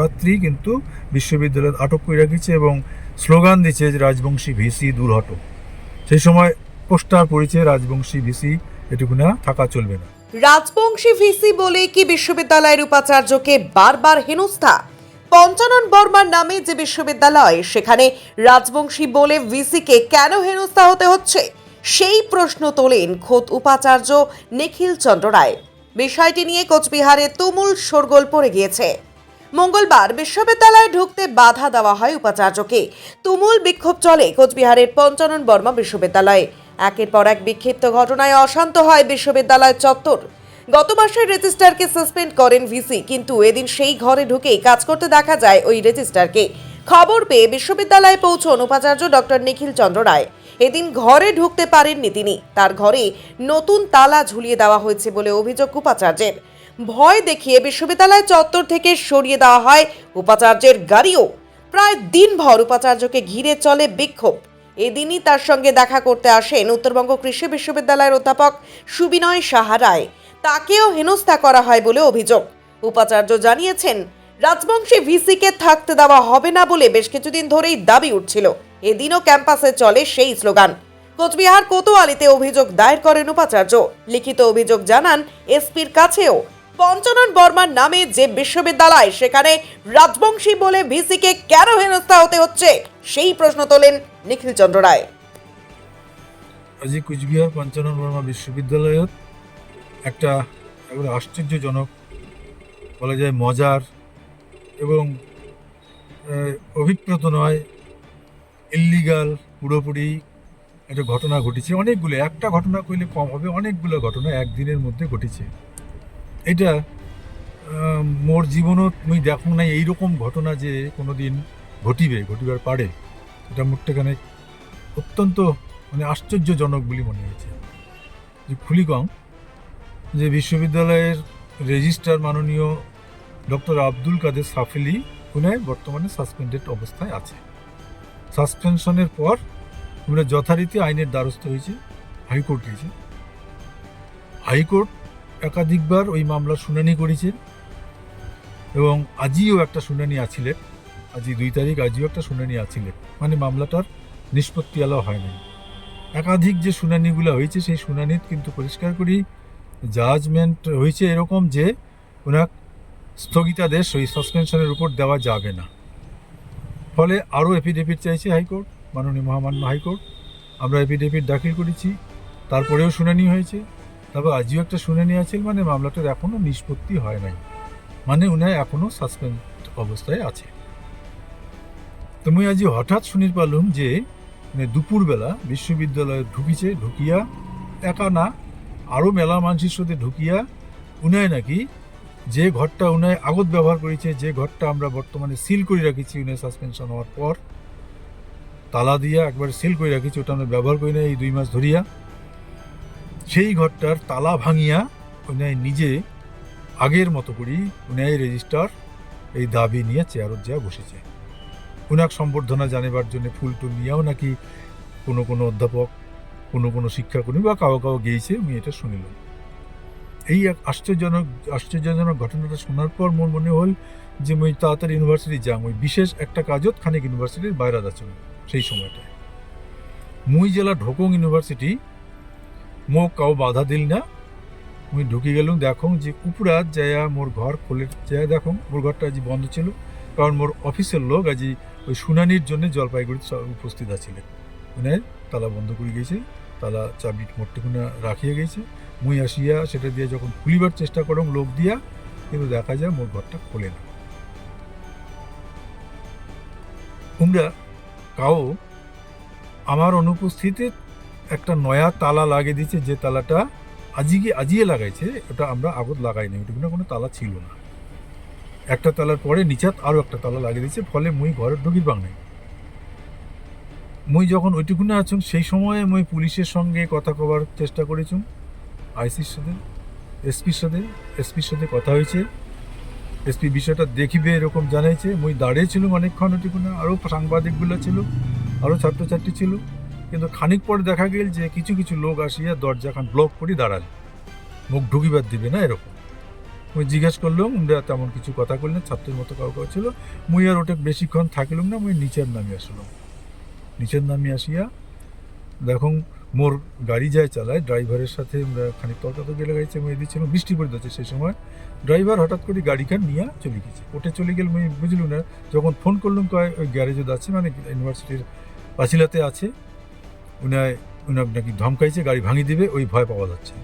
রাত্রি কিন্তু বিশ্ববিদ্যালয় আটক করে রাখিছে এবং স্লোগান দিচ্ছে যে রাজবংশী ভিসি দূর হটো। সেই সময় পোস্টার পড়েছে রাজবংশী ভিসি এটুকু না থাকা চলবে না। রাজবংশী ভিসি বলে কি বিশ্ববিদ্যালয়ের উপাচার্যকে বারবার হেনস্থা? পঞ্চানন বর্মার নামে যে বিশ্ববিদ্যালয়, সেখানে রাজবংশী বলে ভিসিকে কেন হেনস্থা হতে হচ্ছে, সেই প্রশ্ন তোলেন খোদ উপাচার্য নিখিল চন্দ্র রায়। বিষয়টি নিয়ে কোচবিহারে তুমুল শোরগোল পড়ে গিয়েছে। মঙ্গলবার বিশ্ববিদ্যালয়ে ঢুকতে বাধা দেওয়া হয় উপাচার্যকে। তুমুল বিক্ষোভ চলে কোচবিহারের পঞ্চানন বর্মা বিশ্ববিদ্যালয়ে। একের পর এক বিক্ষিপ্ত ঘটনায় অশান্ত হয় বিশ্ববিদ্যালয় চত্বর। গত মাসের রেজিস্ট্রারকে সাসপেন্ড করেন ভিসি, কিন্তু এদিন সেই ঘরে ঢুকেই কাজ করতে দেখা যায় ওই রেজিস্ট্রারকে। খবর পেয়ে বিশ্ববিদ্যালয়ে পৌঁছন উপাচার্য ডক্টর নিখিল চন্দ্র রায়। এদিন ঘরে ঢুকতে পারেননি তিনি। তার ঘরে নতুন তালা ঝুলিয়ে দেওয়া হয়েছে বলে অভিযোগ উপাচার্যের। ভয় দেখিয়ে বিশ্ববিদ্যালয় চত্বর থেকে সরিয়ে দেওয়া হয় উপাচার্যের গাড়িও। প্রায় দিনভর উপাচার্যকে ঘিরে চলে বিক্ষোভ। এদিনই তার সঙ্গে দেখা করতে আসেন উত্তরবঙ্গ কৃষি বিশ্ববিদ্যালয়ের অধ্যাপক সুবিনয় সাহা রায়। তাকেও হেনস্থা করা হয় বলে অভিযোগ। উপাচার্য জানিয়েছেন, রাজবংশী ভিসিকে থাকতে দেওয়া হবে না বলে বেশ কিছুদিন ধরেই দাবি উঠছিল। এদিনও ক্যাম্পাসে চলে সেই স্লোগান। কোচবিহার কোতোয়ালিতে অভিযোগ দায়ের করেন উপাচার্য। লিখিত অভিযোগ জানান এসপির কাছেও। পঞ্চানন বর্মার নামে যে বিশ্ববিদ্যালয়, সেখানে রাজবংশী বলে ভিসিকে কেন হেনস্থা হতে হচ্ছে, সেই প্রশ্ন তোলেন নিখিল চন্দ্র রায়। আজি কোচবিহার পঞ্চানন বর্মা বিশ্ববিদ্যালয়ত একটা একেবারে আশ্চর্যজনক, বলা যায় মজার এবং অভিপ্রেত নয়, ইল্লিগাল পুরোপুরি একটা ঘটনা ঘটেছে। অনেকগুলো, একটা ঘটনা কইলে কম হবে, অনেকগুলো ঘটনা একদিনের মধ্যে ঘটেছে। এটা মোর জীবনত মুই দেখুন নাই এইরকম ঘটনা যে কোনো দিন ঘটিবার পারে। এটা মোটখানে অত্যন্ত আশ্চর্যজনক বলে মনে হয়েছে। যে খুলিগং যে বিশ্ববিদ্যালয়ের রেজিস্ট্রার মাননীয় ডক্টর আব্দুল কাদের সাফেলি উনি বর্তমানে সাসপেন্ডেড অবস্থায় আছে। সাসপেনশনের পর আমরা যথারীতি আইনের দ্বারস্থ হয়েছে, হাইকোর্ট গিয়েছে। হাইকোর্ট একাধিকবার ওই মামলার শুনানি করেছে এবং আজিও একটা শুনানি আছিলে। আজি 2 তারিখ, আজিও একটা শুনানি আছিলে, মানে মামলাটার নিষ্পত্তি আলো হয় নাই। একাধিক যে শুনানিগুলো হয়েছে সেই শুনানিত কিন্তু পরিষ্কার করি জাজমেন্ট হয়েছে এরকম যে ওনার স্থগিতাদেশ ওই সাসপেনশনের উপর দেওয়া যাবে না। ফলে আরও এফিডেভিট চাইছে হাইকোর্ট, মাননীয় মহামান্য হাইকোর্ট। আমরা এফিডেভিট দাখিল করেছি, তারপরেও শুনানি হয়েছে। তারপর আজিও একটা শুনানি আছে, মানে মামলাটার এখনও নিষ্পত্তি হয় নাই, মানে উনি এখনও সাসপেন্ড অবস্থায় আছে। তো মুই আজি হঠাৎ শুনি পারলাম যে দুপুরবেলা বিশ্ববিদ্যালয়ে ঢুকিয়া একা না, আরও মেলা মানুষের সাথে ঢুকিয়া উনায় নাকি যে ঘরটা উনায় আগত ব্যবহার করেছে, যে ঘরটা আমরা বর্তমানে সিল করে রাখিছি উনায় সাসপেনশন হওয়ার পর, তালা দিয়া একবার সিল করে রাখিছি, ওটা আমরা ব্যবহার করি না এই 2 মাস ধরিয়া, সেই ঘরটার তালা ভাঙিয়া উনায় নিজে আগের মতো করি উনায় রেজিস্ট্রার এই দাবি নিয়ে চেয়ারত যা বসেছে। উনাক সম্বর্ধনা জানাবার জন্য ফুল টুল নিয়েও নাকি কোনো অধ্যাপক, কোনো শিক্ষাকর্মী বা কাউ গিয়েছে। আমি এটা শুনিলাম। এই এক আশ্চর্যজনক ঘটনাটা শোনার পর মোর মনে হল যে মুই তাড়াতাড়ি ইউনিভার্সিটি যাম। ওই বিশেষ একটা কাজত খানিক ইউনিভার্সিটির বাইরে যাচ্ছিল সেই সময়টায়। মুই জেলা ঢোকং ইউনিভার্সিটি, মোক কাউ বাধা দিল না। মুই ঢুকে গেলুম। দেখুন যে উপরাত যাইয়া মোর ঘর খোলে যাইয়া দেখুন মোর ঘরটা আজ বন্ধ ছিল, কারণ মোর অফিসের লোক আজি ওই শুনানির জন্য জলপাইগুড়িতে উপস্থিত আছিলেন। উনি তালা বন্ধ করে গেছে, তালা চাবি মোট্টিকুনা রাখিয়ে গেছে। মুই আসিয়া সেটা দিয়ে যখন খুলিবার চেষ্টা করলাম লোক দিয়া, কিন্তু দেখা যায় মোর ঘরটা খোলে না। তোমরা কাউ আমার অনুপস্থিতিতে একটা নয়া তালা লাগিয়ে দিচ্ছে, যে তালাটা আজিয়ে লাগাইছে, ওটা আমরা আগত লাগাই নাই, ওইটুকুনা কোনো তালা ছিল না। একটা তালার পরে নিচাত আরও একটা তালা লাগিয়ে দিচ্ছে, ফলে মুই ঘরে ঢুকির পাং নাই। মুই যখন ওইটুকুনা আছুন সেই সময়ে মুই পুলিশের সঙ্গে কথা কবার চেষ্টা করেছুম, আইসির সাথে, এসপির সাথে কথা হয়েছে। এসপি বিষয়টা দেখিবে এরকম জানাইছে। মুই দাঁড়িয়েছিলাম অনেকক্ষণ ওইটুকুনা, আরও সাংবাদিকগুলো ছিল, আরও ছাত্রছাত্রী ছিল। কিন্তু খানিক পরে দেখা গেল যে কিছু লোক আসিয়া দরজা খান ব্লক করে দাঁড়াল, মুখ ঢুকিবার দিবে না এরকম। মুই জিজ্ঞেস করলাম, উনরা তেমন কিছু কথা করলেন, ছাত্রের মতো কাউ কাউ ছিল। মুই আর ওটা বেশিক্ষণ থাকিলাম না, মুই নিচের নামে আসলাম। নিচের নামে আসিয়া দেখুন মোর গাড়ি যায় চালায়, ড্রাইভারের সাথে আমরা খানিক তর্কাতর্কি লাগাইছে। মুই দিচ্ছিলাম, বৃষ্টি পড়ে যাচ্ছে সেই সময়। ড্রাইভার হঠাৎ করে গাড়িখান নিয়ে চলে গেছে। ওটা চলে গেল মুই বুঝলুম না। যখন ফোন করলাম কয় ওই গ্যারেজে আছে, মানে ইউনিভার্সিটির পাঁচিলাতে আছে, উনার নাকি ধমকাইছে গাড়ি ভাঙি দিবে, ওই ভয় পাওয়া যাচ্ছে।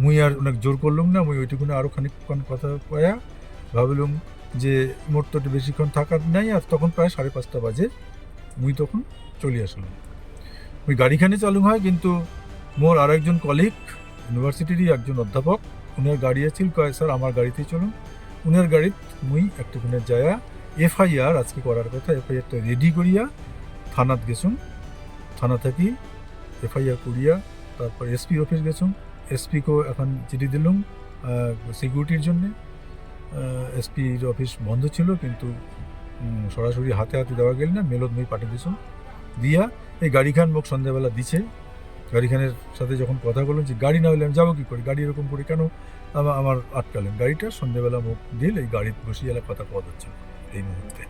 মুই আর ওনাকে জোর করলাম না, মুই ওইটুকুনে আরও খানিকক্ষণ কথা কয়া ভাবলাম যে মোর তো বেশিক্ষণ থাকার নাই। আর তখন প্রায় 5:30 বাজে। মুই তখন চলে আসলাম। ওই গাড়িখানে চালু হয়, কিন্তু মোর আর একজন কলিগ, ইউনিভার্সিটিরই একজন অধ্যাপক, উনার গাড়ি আছিল। কয় স্যার আমার গাড়িতেই চলুন। উনার গাড়িত মুই একটুখানে যায়া এফআইআর আজকে করার কথা, এফআইআরটা রেডি করিয়া থানাত গেছুম। থানা থাকি এফআইআর করিয়া তারপর এসপি অফিস গেছুম। এসপিকেও এখন চিঠি দিলাম সিকিউরিটির জন্যে। এসপির অফিস বন্ধ ছিল, কিন্তু সরাসরি হাতে হাতে দেওয়া গেল না, মেলত মুই পাঠিয়ে দিছুম। দিয়া এই গাড়িখান মোক সন্ধ্যাবেলা দিছে। গাড়িখানের সাথে যখন কথা বললাম যে গাড়ি না হলে আমি যাবো কী করি, গাড়ি এরকম করে কেন আমার আটকালেন। গাড়িটা সন্ধ্যাবেলা মুখ দিল, এই গাড়িতে বসিয়ে এলা কথা পাওয়া যাচ্ছে এই মুহূর্তে।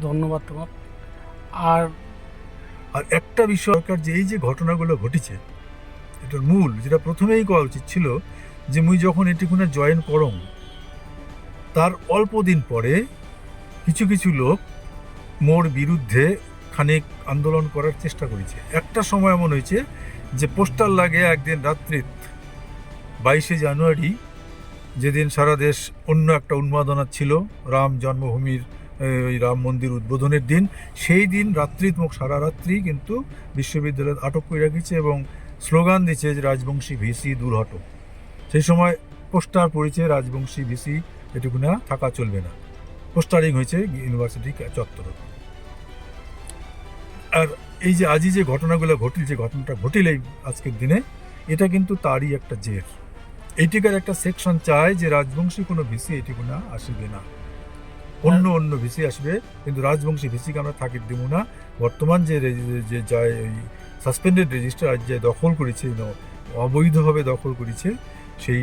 ধন্যবাদ তোমার। আর আর একটা বিষয় দরকার, যে এই যে ঘটনাগুলো ঘটেছে, এটার মূল যেটা প্রথমেই করা উচিত ছিল, যে মুই যখন এটিকুনে জয়েন করম, তার অল্প দিন পরে কিছু কিছু লোক মোর বিরুদ্ধে খানিক আন্দোলন করার চেষ্টা করেছে। একটা সময় এমন হয়েছে যে পোস্টার লাগে একদিন রাত্রি 22শে জানুয়ারি, যেদিন সারা দেশ অন্য একটা উন্মাদনা ছিল, রাম জন্মভূমির ওই রাম মন্দির উদ্বোধনের দিন। সেই দিন রাত্রি মুখ সারা রাত্রি কিন্তু বিশ্ববিদ্যালয়ে আটক করে রেখেছে এবং স্লোগান দিচ্ছে যে রাজবংশী ভিসি দূর হটো। সেই সময় পোস্টার পড়েছে রাজবংশী ভিসি এটুকু না থাকা চলবে না, পোস্টারিং হয়েছে ইউনিভার্সিটি চত্বরে। আর এই যে আজই যে ঘটনাগুলো ঘটিল, যে ঘটনাটা ঘটিল এই আজকের দিনে, এটা কিন্তু তারই একটা জের। এইটিকার একটা সেকশন চায় যে রাজবংশী কোনো ভিসি এটুকু না আসবে না, অন্য ভিসি আসবে, কিন্তু রাজবংশী ভিসিকে আমরা থাকি দেবো না। বর্তমান যে যায় ওই সাসপেন্ডেড রেজিস্টার আজ যে দখল করেছে, অবৈধভাবে দখল করেছে, সেই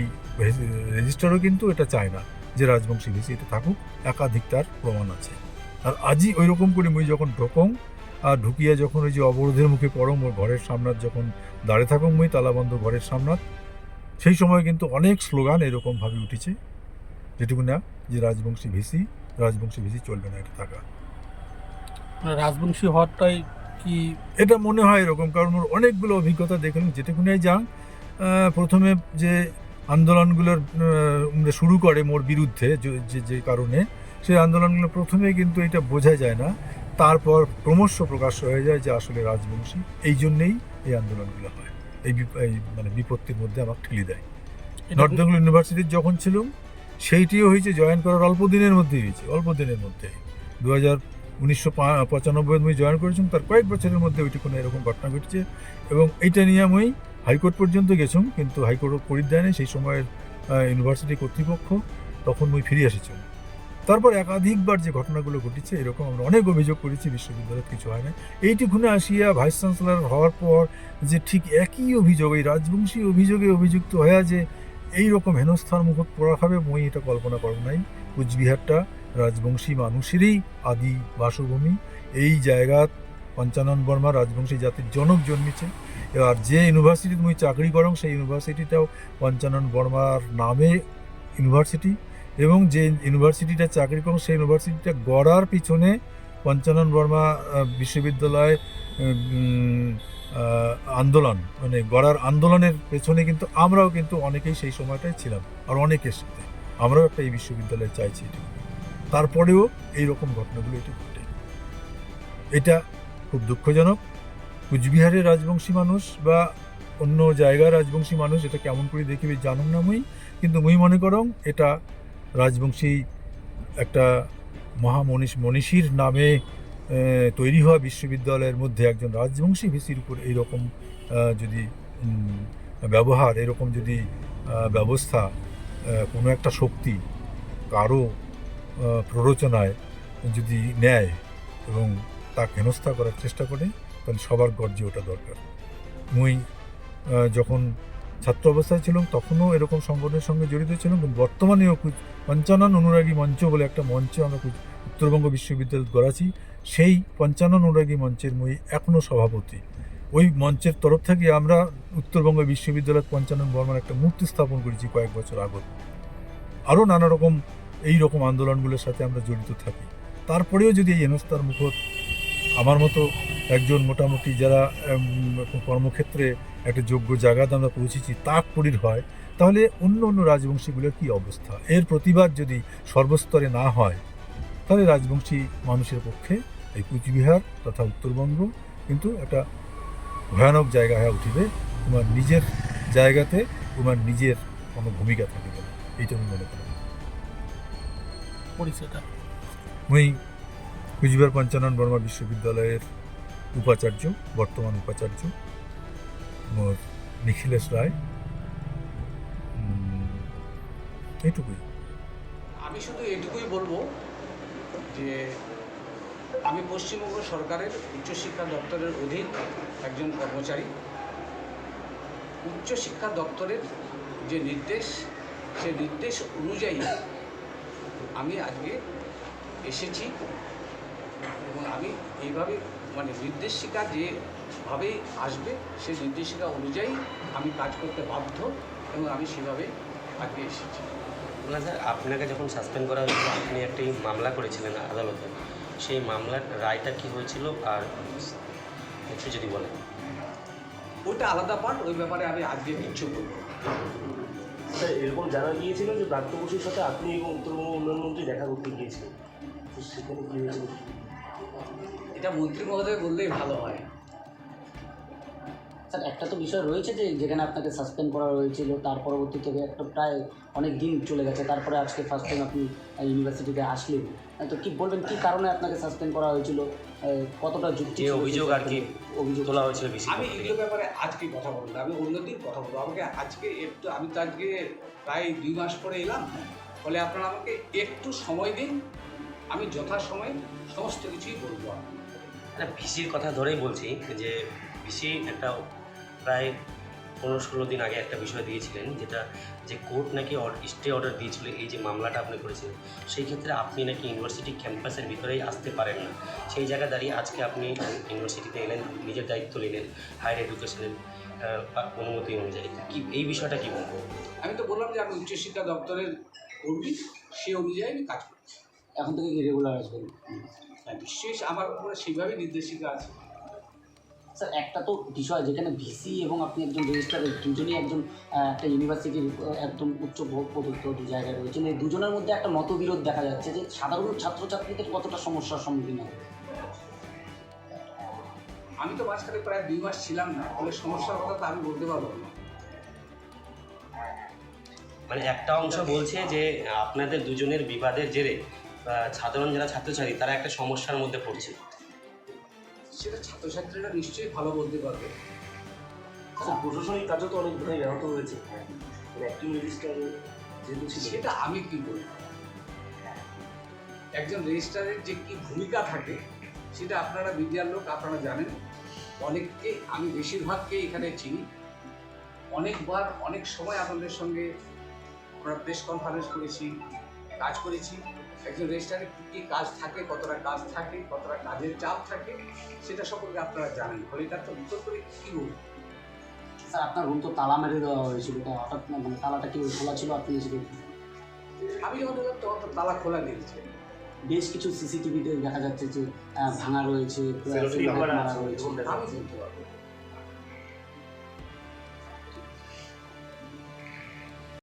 রেজিস্টারও কিন্তু এটা চায় না যে রাজবংশী ভিসি এটা থাকুক, একাধিক তার প্রমাণ আছে। আর আজই ওই রকম করে মুই যখন ঢোকং, আর ঢুকিয়া যখন ওই যে অবরোধের মুখে পড়ম, ওর ঘরের সামনাত যখন দাঁড়িয়ে থাকুম মুই তালাবন্ধ ঘরের সামনাত, সেই সময় কিন্তু অনেক স্লোগান এরকমভাবে উঠেছে, যেটুকু না যে রাজবংশী ভিসি চলবে না এটা থাকা। রাজবংশী হওয়ারটাই কি এটা মনে হয় এরকম, কারণ ওর অনেকগুলো অভিজ্ঞতা দেখলাম। যেটুকুনাই যান প্রথমে যে আন্দোলনগুলোর শুরু করে মোর বিরুদ্ধে যে কারণে, সেই আন্দোলনগুলো প্রথমে কিন্তু এটা বোঝা যায় না, তারপর ক্রমশ প্রকাশ্য হয়ে যায় যে আসলে রাজবংশী। এই জন্যেই এই আন্দোলনগুলো হয়, এই মানে বিপত্তির মধ্যে আমার ঠেলে দেয়। নর্থ বেঙ্গল ইউনিভার্সিটির যখন ছিলাম, সেইটিও হয়েছে জয়েন করার অল্প দিনের মধ্যেই হয়েছে, অল্প দিনের মধ্যে 1995 আমি জয়েন করেছিলাম, তার কয়েক বছরের মধ্যে ওইটি কোনো এরকম ঘটনা ঘটেছে। এবং এইটা নিয়ে আমি হাইকোর্ট পর্যন্ত গেছিলাম, কিন্তু হাইকোর্ট করিত দেয় না সেই সময়ের ইউনিভার্সিটি কর্তৃপক্ষ, তখন আমি ফিরে এসেছিলাম। তারপর একাধিকবার যে ঘটনাগুলো ঘটেছে এরকম আমরা অনেক অভিযোগ করেছি, বিশ্ববিদ্যালয়ে কিছু হয় না। এইটুকুনে আসিয়া ভাইস চ্যান্সেলর হওয়ার পর যে ঠিক একই অভিযোগ, এই রাজবংশী অভিযোগে অভিযুক্ত হয়ে যে এইরকম হেনস্থার মুখত পড়া খাবে, মই এটা কল্পনা করব নাই। কুচবিহারটা রাজবংশী মানুষেরই আদি বাসভূমি। এই জায়গাত পঞ্চানন বর্মা রাজবংশী জাতির জনক জন্মেছে। আর যে ইউনিভার্সিটিতে মুই চাকরি করং, সেই ইউনিভার্সিটিটাও পঞ্চানন বর্মার নামে ইউনিভার্সিটি, এবং যে ইউনিভার্সিটিটা চাকরি করং সেই ইউনিভার্সিটিটা গড়ার পিছনে পঞ্চানন বর্মা বিশ্ববিদ্যালয় আন্দোলন, মানে গড়ার আন্দোলনের পেছনে কিন্তু আমরাও কিন্তু অনেকেই সেই সময়টাই ছিলাম, আর অনেকের সাথে আমরাও একটা এই বিশ্ববিদ্যালয়ে চাইছি। তারপরেও এইরকম ঘটনাগুলো এটা ঘটে, এটা খুব দুঃখজনক। কুচবিহারের রাজবংশী মানুষ বা অন্য জায়গার রাজবংশী মানুষ এটা কেমন করে দেখিবে জানুন না মুই, কিন্তু মুই মনে করং এটা রাজবংশী একটা মনীষীর নামে তৈরি হওয়া বিশ্ববিদ্যালয়ের মধ্যে একজন রাজবংশী ভিসির উপর এইরকম যদি ব্যবহার, এরকম যদি ব্যবস্থা কোনো একটা শক্তি কারো প্ররোচনায় যদি নেয় এবং তাকে হেনস্থা করার চেষ্টা করে, তাহলে সবার গর্জে ওঠা দরকার। মুই যখন ছাত্র অবস্থায় ছিলাম তখনও এরকম সংগঠনের সঙ্গে জড়িত ছিলাম, কিন্তু বর্তমানেও পঞ্চানন অনুরাগী মঞ্চ বলে একটা মঞ্চ আমরা উত্তরবঙ্গ বিশ্ববিদ্যালয় গড়াছি। সেই পঞ্চানন অনুরাগী মঞ্চের মই এখনও সভাপতি। ওই মঞ্চের তরফ থেকে আমরা উত্তরবঙ্গ বিশ্ববিদ্যালয় পঞ্চানন বর্মার একটা মূর্তি স্থাপন করেছি কয়েক বছর আগত। আরও নানা রকম এই রকম আন্দোলনগুলোর সাথে আমরা জড়িত থাকি। তারপরেও যদি এই হেনস্থার মুখর আমার মতো একজন মোটামুটি যারা কর্মক্ষেত্রে একটা যোগ্য জায়গাতে আমরা পৌঁছেছি তাকপরির হয়, তাহলে অন্য অন্য রাজবংশীগুলোর কী অবস্থা? এর প্রতিবাদ যদি সর্বস্তরে না হয়, তাহলে রাজবংশী মানুষের পক্ষে এই কুচবিহার তথা উত্তরবঙ্গ কিন্তু একটা ভয়ানক জায়গা হয়ে উঠিবে। তোমার নিজের জায়গাতে তোমার নিজের কোনো ভূমিকা থাকিবে না, এইটা আমি মনে করি। পরিচয়টা আমি কুচবিহার পঞ্চানন বর্মা বিশ্ববিদ্যালয়ের উপাচার্য, বর্তমান উপাচার্য মোর নিখিলেশ রায়। এইটুকুই। আমি শুধু এটুকুই বলবো যে আমি পশ্চিমবঙ্গ সরকারের উচ্চশিক্ষা দপ্তরের অধীন একজন কর্মচারী। উচ্চশিক্ষা দপ্তরের যে নির্দেশ, সে নির্দেশ অনুযায়ী আমি আজকে এসেছি এবং আমি এইভাবে মানে নির্দেশিকা যেভাবে আসবে সেই নির্দেশিকা অনুযায়ী আমি কাজ করতে বাধ্য এবং আমি সেভাবে আজকে এসেছি। না স্যার, আপনাকে যখন সাসপেন্ড করা হয়েছিল আপনি একটি মামলা করেছিলেন আদালতে, সেই মামলার রায়টা কি হয়েছিল আর একটু যদি বলেন। ওইটা আলাদা পার্ট, ওই ব্যাপারে আমি আজকে কিচ্ছু বলবো না। স্যার, এরকম জানা গিয়েছিল যে ব্রাত্য বসুর সাথে আপনি এবং উত্তরবঙ্গ উন্নয়ন মন্ত্রী দেখা করতে গিয়েছিলেন, তো সেখানে কী হয়েছিল? এটা মন্ত্রী মহোদয় বললেই ভালো হয়। স্যার, একটা তো বিষয় রয়েছে যে যেখানে আপনাকে সাসপেন্ড করা হয়েছিল, তার পরবর্তী থেকে একটা প্রায় অনেক দিন চলে গেছে, তারপরে আজকে ফার্স্ট টাইম আপনি ইউনিভার্সিটিতে আসলেন, তো কি বলবেন কী কারণে আপনাকে সাসপেন্ড করা হয়েছিল, কতটা যুক্তি যে ছিল অভিযোগ আর কি অভিযোগ তোলা হয়েছিল বেশি আমি এগুলো ব্যাপারে আজকে কথা বলবো না, আমি অন্যদিন কথা বলবো। আমাকে আজকে একটু, আমি তো আজকে প্রায় 2 মাস পরে এলাম, ফলে আপনারা আমাকে একটু সময় দিন, আমি যথাসময়ে সমস্ত কিছুই বলবো। ভিসির কথা ধরেই বলছি যে ভিসি একটা প্রায় 15-16 দিন আগে একটা বিষয় দিয়েছিলেন, যেটা যে কোর্ট নাকি স্টে অর্ডার দিয়েছিল এই যে মামলাটা আপনি করেছিলেন, সেই ক্ষেত্রে আপনি নাকি ইউনিভার্সিটি ক্যাম্পাসের ভিতরেই আসতে পারেন না। সেই জায়গায় দাঁড়িয়ে আজকে আপনি ইউনিভার্সিটিতে এলেন, নিজের দায়িত্ব নিলেন হায়ার এডুকেশনের অনুমতি অনুযায়ী। কি এই বিষয়টা কী বলবো? আমি তো বললাম যে আমি উচ্চশিক্ষা দপ্তরের কর্মী, সে অনুযায়ী আমি কাজ করছি। এখন থেকে কি রেগুলার আসবেন? বিশেষ আমার উপরে সেইভাবেই নির্দেশিকা আছে। স্যার, একটা তো বিষয় যেখানে ভিসি এবং আপনি একজন রেজিস্ট্রার দুজনেই একজন একটা ইউনিভার্সিটির একদম উচ্চ পদস্থ দু জায়গায় রয়েছেন, এই দুজনের মধ্যে একটা মতবিরোধ দেখা যাচ্ছে যে সাধারণ ছাত্রছাত্রীদের কতটা সমস্যার সম্মুখীন হয়। আমি তো মাঝখানে প্রায় 2 মাস ছিলাম না, ফলে সমস্যার কথা তো আমি বলতে পারবো না। মানে একটা অংশ বলছে যে আপনাদের দুজনের বিবাদের জেরে সাধারণ যারা ছাত্রছাত্রী তারা একটা সমস্যার মধ্যে পড়ছে। সেটা ছাত্রছাত্রীরা নিশ্চয়ই ভালো বলতে পারবে। স্যার, প্রশাসনিক কাজও তো অনেকভাবে ব্যাহত হয়েছে, অ্যাক্টিং রেজিস্ট্রার যেহেতু ছিল। সেটা আমি কি বলবো, একজন রেজিস্ট্রারের যে কি ভূমিকা থাকে সেটা আপনারা মিডিয়ার লোক আপনারা জানেন। অনেককে, আমি বেশিরভাগকে এখানে চিনি, অনেকবার অনেক সময় আপনাদের সঙ্গে আমরা প্রেস কনফারেন্স করেছি, কাজ করেছি। একজন রেজিস্ট্রারের কী কী কাজ থাকে, কতটা কাজ থাকে, কতটা কাজের চাপ থাকে, সেটা সম্পর্কে আপনারা জানেন। ফলে এটা তো উত্তর করে কী বলবো। স্যার, আপনার রুম তো তালা মেরে দেওয়া হয়েছিল, এটা হঠাৎ মানে তালাটা কি খোলা ছিল? আপনি এসে আমি যখন এলাম তখন তো তালা খোলা দিয়েছে। বেশ কিছু সিসিটিভিতে দেখা যাচ্ছে যে ভাঙা রয়েছে, সেলফি মারা ক্যামেরা রয়েছে। আছে, আমি বলতে পারবো।